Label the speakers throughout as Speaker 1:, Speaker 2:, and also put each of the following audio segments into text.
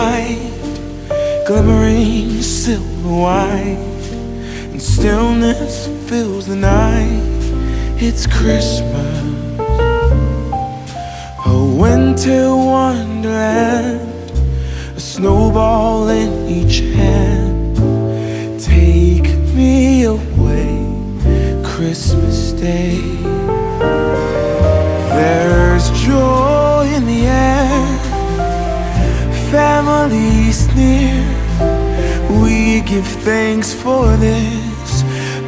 Speaker 1: light, glimmering silver white, and stillness fills the night. It's Christmas, a winter wonderland, a snowball in each hand. Take me away, Christmas Day. There's joy in the air, family's near. We give thanks for this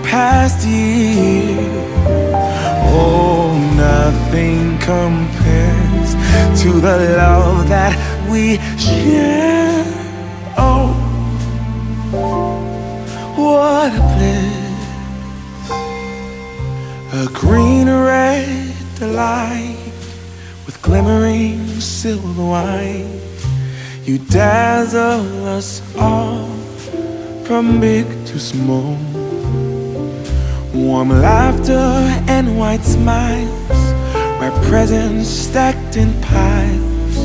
Speaker 1: past year. Oh, nothing compares to the love that we share. Oh, what a bliss, a green red delight with glimmering silver white. You dazzle us all from big to small. Warm laughter and white smiles, my presents stacked in piles.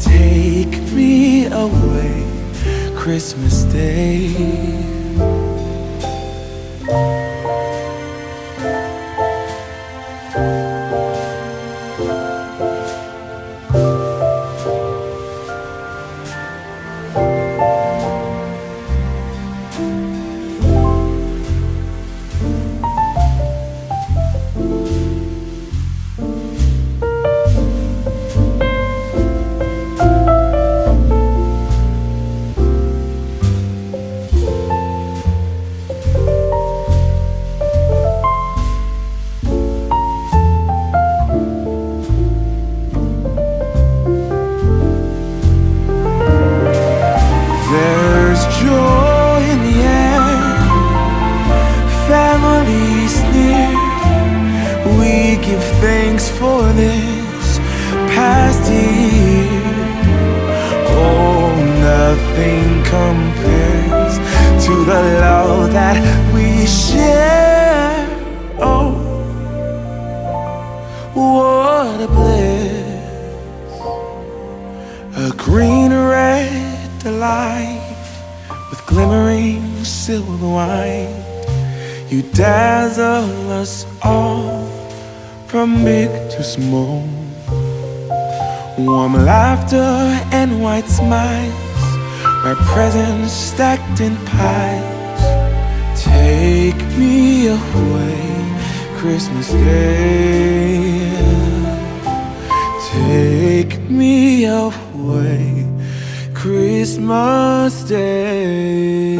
Speaker 1: Take me away, Christmas Day. For this past year, oh, nothing compares to the love that we share. Oh, what a bliss, a green red delight with glimmering silver white. You dazzle us all from big to small. Warm laughter and white smiles, my presents stacked in piles. Take me away, Christmas Day. Take me away, Christmas Day.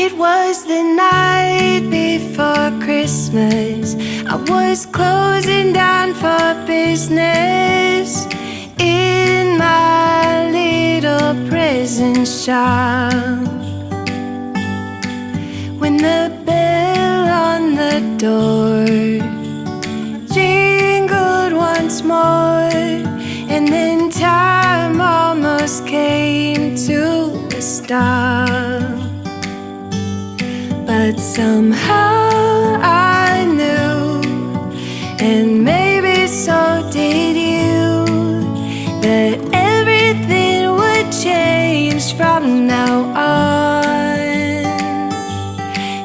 Speaker 2: It was the night before Christmas. I was closing down for business in my little present shop, when the bell on the door jingled once more, and then time almost came to a stop. But somehow I knew, and maybe so did you, that everything would change from now on.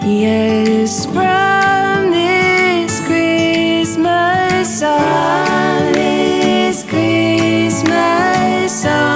Speaker 2: Yes, from this Christmas on, from this Christmas on.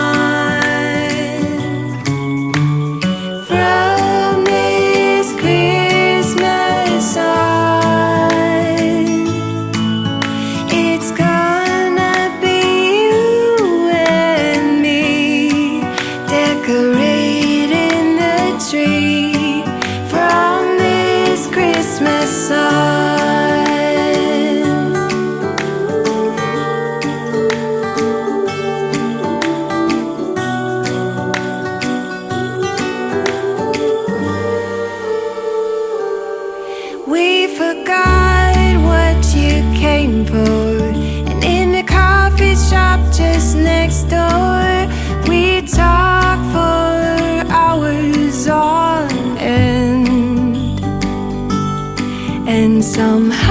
Speaker 2: We forgot what you came for, and in the coffee shop just next door, we talked for hours on end, and somehow